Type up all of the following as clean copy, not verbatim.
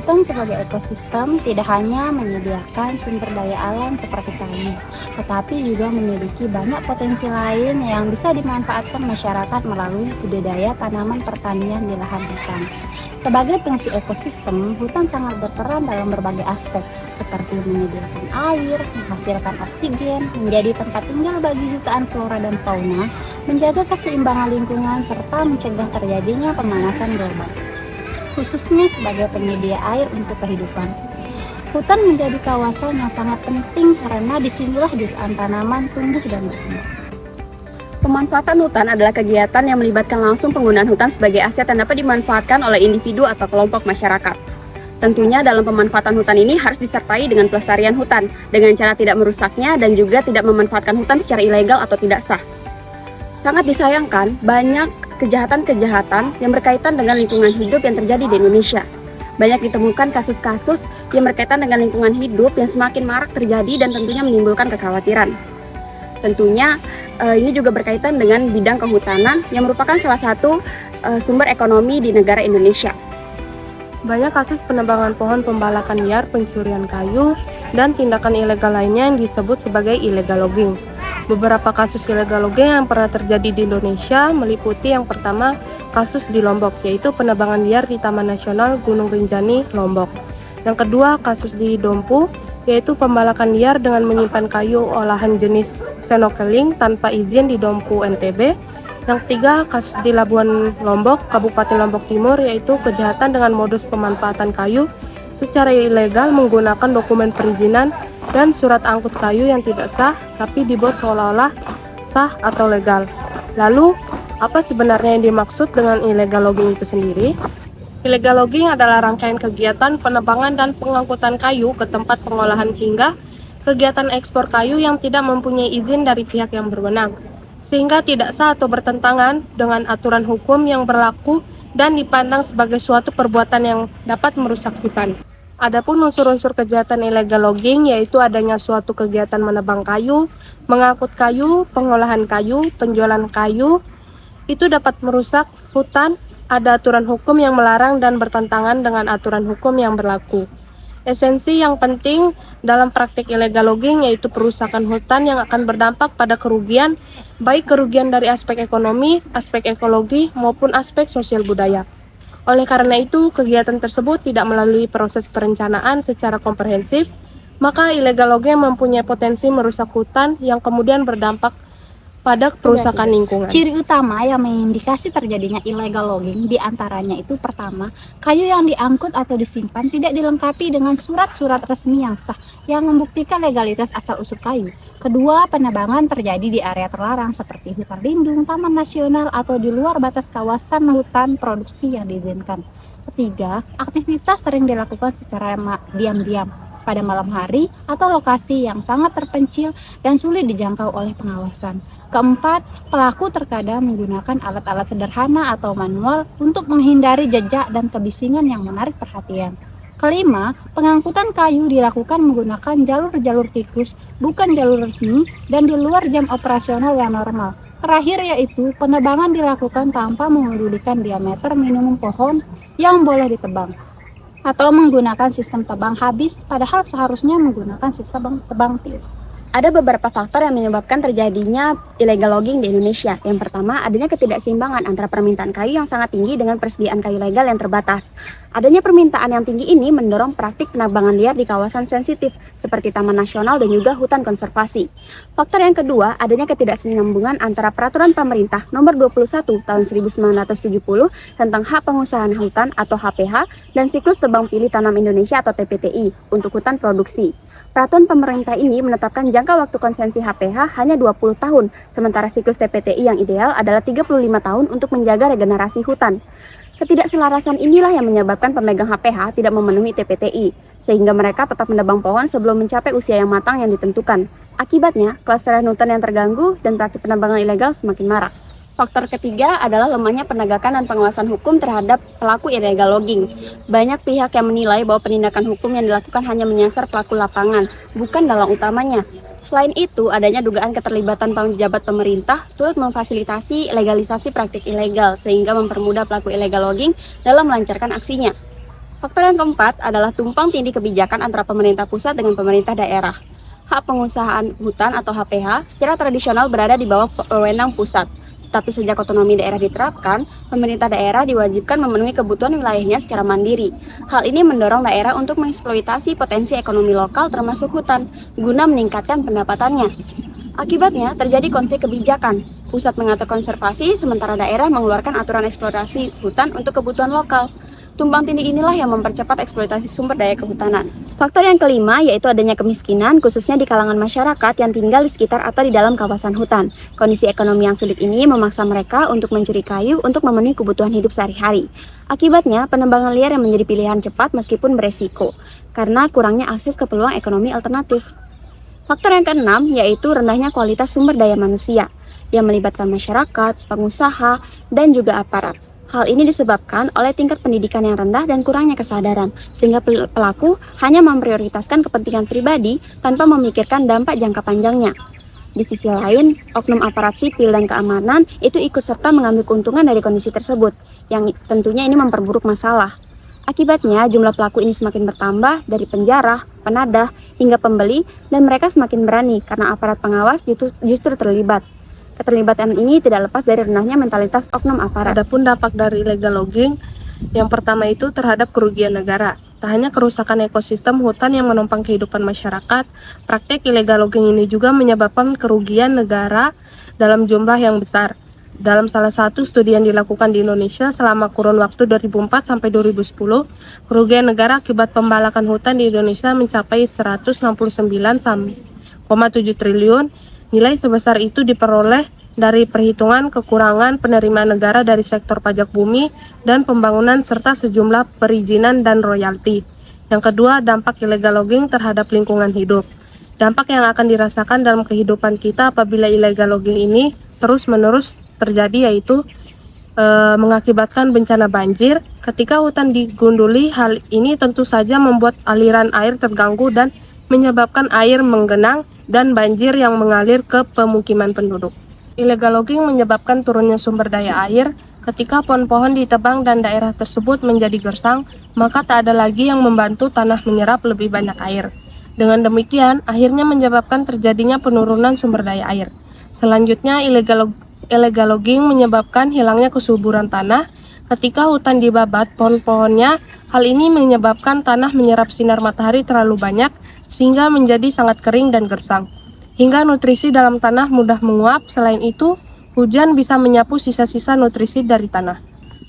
Hutan sebagai ekosistem tidak hanya menyediakan sumber daya alam seperti kayu, tetapi juga memiliki banyak potensi lain yang bisa dimanfaatkan masyarakat melalui budidaya tanaman pertanian di lahan hutan. Sebagai fungsi ekosistem, hutan sangat berperan dalam berbagai aspek, seperti menyediakan air, menghasilkan oksigen, menjadi tempat tinggal bagi jutaan flora dan fauna, menjaga keseimbangan lingkungan, serta mencegah terjadinya pemanasan global, khususnya sebagai penyedia air untuk kehidupan. Hutan menjadi kawasan yang sangat penting karena disinilah jutaan tanaman tumbuh dan berkembang. Pemanfaatan hutan adalah kegiatan yang melibatkan langsung penggunaan hutan sebagai aset yang dapat dimanfaatkan oleh individu atau kelompok masyarakat. Tentunya dalam pemanfaatan hutan ini harus disertai dengan pelestarian hutan dengan cara tidak merusaknya dan juga tidak memanfaatkan hutan secara ilegal atau tidak sah. Sangat disayangkan, banyak kejahatan-kejahatan yang berkaitan dengan lingkungan hidup yang terjadi di Indonesia. Banyak ditemukan kasus-kasus yang berkaitan dengan lingkungan hidup yang semakin marak terjadi dan tentunya menimbulkan kekhawatiran. Tentunya ini juga berkaitan dengan bidang kehutanan yang merupakan salah satu sumber ekonomi di negara Indonesia. Banyak kasus penebangan pohon, pembalakan liar, pencurian kayu, dan tindakan ilegal lainnya yang disebut sebagai illegal logging. Beberapa kasus illegal logging yang pernah terjadi di Indonesia meliputi yang pertama kasus di Lombok, yaitu penebangan liar di Taman Nasional Gunung Rinjani, Lombok. Yang kedua kasus di Dompu, yaitu pembalakan liar dengan menyimpan kayu olahan jenis senokeling tanpa izin di Dompu, NTB. Yang ketiga kasus di Labuan Lombok, Kabupaten Lombok Timur, yaitu kejahatan dengan modus pemanfaatan kayu secara ilegal menggunakan dokumen perizinan dan surat angkut kayu yang tidak sah tapi dibuat seolah-olah sah atau legal. Lalu, apa sebenarnya yang dimaksud dengan illegal logging itu sendiri? Illegal logging adalah rangkaian kegiatan penebangan dan pengangkutan kayu ke tempat pengolahan hingga kegiatan ekspor kayu yang tidak mempunyai izin dari pihak yang berwenang, sehingga tidak sah atau bertentangan dengan aturan hukum yang berlaku dan dipandang sebagai suatu perbuatan yang dapat merusak hutan. Adapun unsur-unsur kejahatan illegal logging yaitu adanya suatu kegiatan menebang kayu, mengangkut kayu, pengolahan kayu, penjualan kayu, itu dapat merusak hutan, ada aturan hukum yang melarang dan bertentangan dengan aturan hukum yang berlaku. Esensi yang penting dalam praktik illegal logging yaitu perusakan hutan yang akan berdampak pada kerugian, baik kerugian dari aspek ekonomi, aspek ekologi, maupun aspek sosial budaya. Oleh karena itu, kegiatan tersebut tidak melalui proses perencanaan secara komprehensif, maka illegal logging mempunyai potensi merusak hutan yang kemudian berdampak pada perusakan lingkungan. Ciri utama yang mengindikasi terjadinya illegal logging diantaranya itu pertama, kayu yang diangkut atau disimpan tidak dilengkapi dengan surat-surat resmi yang sah yang membuktikan legalitas asal-usul kayu. Kedua, penebangan terjadi di area terlarang seperti hutan lindung, taman nasional, atau di luar batas kawasan hutan produksi yang diizinkan. Ketiga, aktivitas sering dilakukan secara diam-diam pada malam hari atau lokasi yang sangat terpencil dan sulit dijangkau oleh pengawasan. Keempat, pelaku terkadang menggunakan alat-alat sederhana atau manual untuk menghindari jejak dan kebisingan yang menarik perhatian. Kelima, pengangkutan kayu dilakukan menggunakan jalur-jalur tikus, bukan jalur resmi, dan di luar jam operasional yang normal. Terakhir yaitu, penebangan dilakukan tanpa memedulikan diameter minimum pohon yang boleh ditebang, atau menggunakan sistem tebang habis, padahal seharusnya menggunakan sistem tebang tiup. Ada beberapa faktor yang menyebabkan terjadinya illegal logging di Indonesia. Yang pertama, adanya ketidakseimbangan antara permintaan kayu yang sangat tinggi dengan persediaan kayu legal yang terbatas. Adanya permintaan yang tinggi ini mendorong praktik penebangan liar di kawasan sensitif seperti Taman Nasional dan juga hutan konservasi. Faktor yang kedua, adanya ketidaksambungan antara Peraturan Pemerintah Nomor 21 Tahun 1970 tentang Hak Pengusahaan Hutan atau HPH dan siklus tebang pilih tanam Indonesia atau TPTI untuk hutan produksi. Peraturan pemerintah ini menetapkan jangka waktu konsensi HPH hanya 20 tahun, sementara siklus TPTI yang ideal adalah 35 tahun untuk menjaga regenerasi hutan. Ketidakselarasan inilah yang menyebabkan pemegang HPH tidak memenuhi TPTI, sehingga mereka tetap menebang pohon sebelum mencapai usia yang matang yang ditentukan. Akibatnya, kelestarian hutan yang terganggu dan praktik penebangan ilegal semakin marak. Faktor ketiga adalah lemahnya penegakan dan pengawasan hukum terhadap pelaku illegal logging. Banyak pihak yang menilai bahwa penindakan hukum yang dilakukan hanya menyasar pelaku lapangan, bukan dalang utamanya. Selain itu, adanya dugaan keterlibatan pejabat pemerintah turut memfasilitasi legalisasi praktik ilegal sehingga mempermudah pelaku illegal logging dalam melancarkan aksinya. Faktor yang keempat adalah tumpang tindih kebijakan antara pemerintah pusat dengan pemerintah daerah. Hak pengusahaan hutan atau HPH secara tradisional berada di bawah wewenang pusat. Tapi sejak otonomi daerah diterapkan, pemerintah daerah diwajibkan memenuhi kebutuhan wilayahnya secara mandiri. Hal ini mendorong daerah untuk mengeksploitasi potensi ekonomi lokal termasuk hutan, guna meningkatkan pendapatannya. Akibatnya, terjadi konflik kebijakan. Pusat mengatur konservasi, sementara daerah mengeluarkan aturan eksploitasi hutan untuk kebutuhan lokal. Tumpang tindih inilah yang mempercepat eksploitasi sumber daya kehutanan. Faktor yang kelima yaitu adanya kemiskinan, khususnya di kalangan masyarakat yang tinggal di sekitar atau di dalam kawasan hutan. Kondisi ekonomi yang sulit ini memaksa mereka untuk mencuri kayu untuk memenuhi kebutuhan hidup sehari-hari. Akibatnya, penebangan liar yang menjadi pilihan cepat meskipun beresiko, karena kurangnya akses ke peluang ekonomi alternatif. Faktor yang keenam yaitu rendahnya kualitas sumber daya manusia, yang melibatkan masyarakat, pengusaha, dan juga aparat. Hal ini disebabkan oleh tingkat pendidikan yang rendah dan kurangnya kesadaran, sehingga pelaku hanya memprioritaskan kepentingan pribadi tanpa memikirkan dampak jangka panjangnya. Di sisi lain, oknum aparat sipil dan keamanan itu ikut serta mengambil keuntungan dari kondisi tersebut, yang tentunya ini memperburuk masalah. Akibatnya, jumlah pelaku ini semakin bertambah dari penjara, penadah, hingga pembeli, dan mereka semakin berani karena aparat pengawas justru terlibat. Keterlibatan ini tidak lepas dari rendahnya mentalitas oknum aparat. Adapun dampak dari illegal logging, yang pertama itu terhadap kerugian negara. Tak hanya kerusakan ekosistem hutan yang menopang kehidupan masyarakat, praktek illegal logging ini juga menyebabkan kerugian negara dalam jumlah yang besar. Dalam salah satu studi yang dilakukan di Indonesia selama kurun waktu 2004 sampai 2010, kerugian negara akibat pembalakan hutan di Indonesia mencapai 169,7 triliun. Nilai sebesar itu diperoleh dari perhitungan kekurangan penerimaan negara dari sektor pajak bumi dan pembangunan serta sejumlah perizinan dan royalti. Yang kedua, dampak illegal logging terhadap lingkungan hidup. Dampak yang akan dirasakan dalam kehidupan kita apabila illegal logging ini terus-menerus terjadi yaitu mengakibatkan bencana banjir. Ketika hutan digunduli, hal ini tentu saja membuat aliran air terganggu dan menyebabkan air menggenang dan banjir yang mengalir ke pemukiman penduduk. Illegal logging menyebabkan turunnya sumber daya air. Ketika pohon-pohon ditebang dan daerah tersebut menjadi gersang, maka tak ada lagi yang membantu tanah menyerap lebih banyak air. Dengan demikian, akhirnya menyebabkan terjadinya penurunan sumber daya air. Selanjutnya, illegal logging menyebabkan hilangnya kesuburan tanah. Ketika hutan dibabat pohon-pohonnya, hal ini menyebabkan tanah menyerap sinar matahari terlalu banyak, sehingga menjadi sangat kering dan gersang, hingga nutrisi dalam tanah mudah menguap. Selain itu, hujan bisa menyapu sisa-sisa nutrisi dari tanah.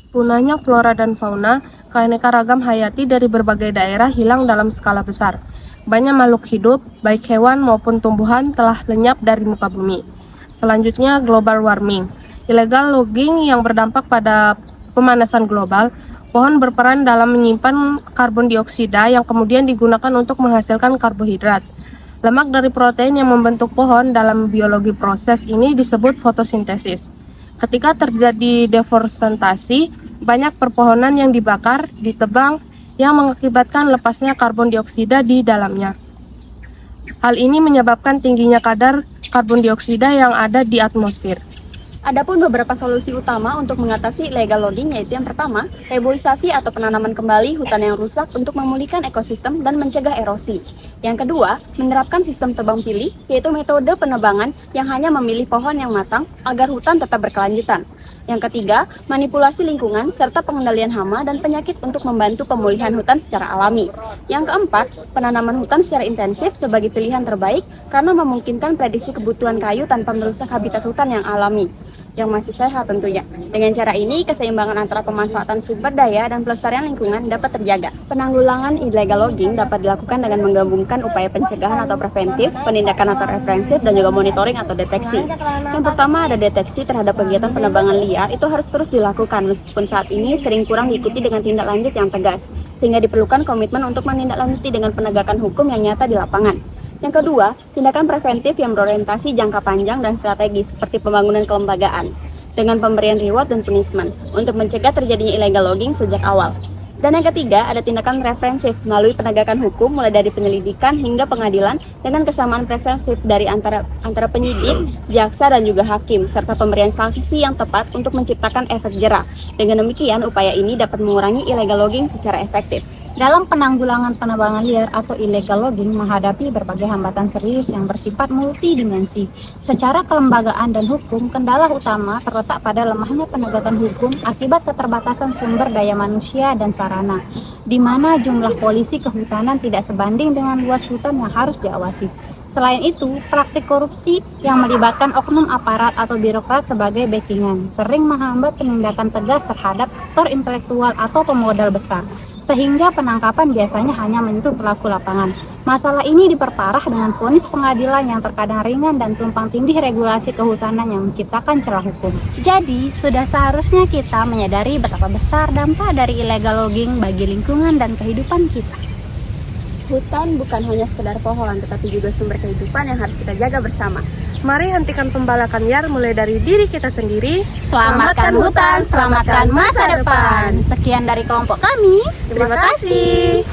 Punahnya flora dan fauna, keanekaragam hayati dari berbagai daerah hilang dalam skala besar. Banyak makhluk hidup, baik hewan maupun tumbuhan, telah lenyap dari muka bumi. Selanjutnya, global warming. Illegal logging yang berdampak pada pemanasan global. Pohon berperan dalam menyimpan karbon dioksida yang kemudian digunakan untuk menghasilkan karbohidrat. Lemak dari protein yang membentuk pohon dalam biologi proses ini disebut fotosintesis. Ketika terjadi deforestasi, banyak perpohonan yang dibakar, ditebang, yang mengakibatkan lepasnya karbon dioksida di dalamnya. Hal ini menyebabkan tingginya kadar karbon dioksida yang ada di atmosfer. Adapun beberapa solusi utama untuk mengatasi illegal logging yaitu yang pertama, reboisasi atau penanaman kembali hutan yang rusak untuk memulihkan ekosistem dan mencegah erosi. Yang kedua, menerapkan sistem tebang pilih yaitu metode penebangan yang hanya memilih pohon yang matang agar hutan tetap berkelanjutan. Yang ketiga, manipulasi lingkungan serta pengendalian hama dan penyakit untuk membantu pemulihan hutan secara alami. Yang keempat, penanaman hutan secara intensif sebagai pilihan terbaik karena memungkinkan prediksi kebutuhan kayu tanpa merusak habitat hutan yang alami, yang masih sehat tentunya. Dengan cara ini, keseimbangan antara pemanfaatan sumber daya dan pelestarian lingkungan dapat terjaga. Penanggulangan illegal logging dapat dilakukan dengan menggabungkan upaya pencegahan atau preventif, penindakan atau represif, dan juga monitoring atau deteksi. Yang pertama ada deteksi terhadap kegiatan penebangan liar, itu harus terus dilakukan meskipun saat ini sering kurang diikuti dengan tindak lanjut yang tegas, sehingga diperlukan komitmen untuk menindaklanjuti dengan penegakan hukum yang nyata di lapangan. Yang kedua, tindakan preventif yang berorientasi jangka panjang dan strategis seperti pembangunan kelembagaan dengan pemberian reward dan punishment untuk mencegah terjadinya illegal logging sejak awal. Dan yang ketiga, ada tindakan represif melalui penegakan hukum mulai dari penyelidikan hingga pengadilan dengan kesamaan preventif dari antara penyidik, jaksa, dan juga hakim serta pemberian sanksi yang tepat untuk menciptakan efek jera. Dengan demikian, upaya ini dapat mengurangi illegal logging secara efektif. Dalam penanggulangan penebangan liar atau illegal logging menghadapi berbagai hambatan serius yang bersifat multidimensi. Secara kelembagaan dan hukum, kendala utama terletak pada lemahnya penegakan hukum akibat keterbatasan sumber daya manusia dan sarana, di mana jumlah polisi kehutanan tidak sebanding dengan luas hutan yang harus diawasi. Selain itu, praktik korupsi yang melibatkan oknum aparat atau birokrat sebagai backingan sering menghambat penindakan tegas terhadap aktor intelektual atau pemodal besar, sehingga penangkapan biasanya hanya menyentuh pelaku lapangan. Masalah ini diperparah dengan vonis pengadilan yang terkadang ringan dan tumpang tindih regulasi kehutanan yang menciptakan celah hukum. Jadi, sudah seharusnya kita menyadari betapa besar dampak dari illegal logging bagi lingkungan dan kehidupan kita. Hutan bukan hanya sekedar pohon, tetapi juga sumber kehidupan yang harus kita jaga bersama. Mari hentikan pembalakan liar mulai dari diri kita sendiri. Selamatkan hutan, selamatkan masa depan. Sekian dari kelompok kami. Terima kasih.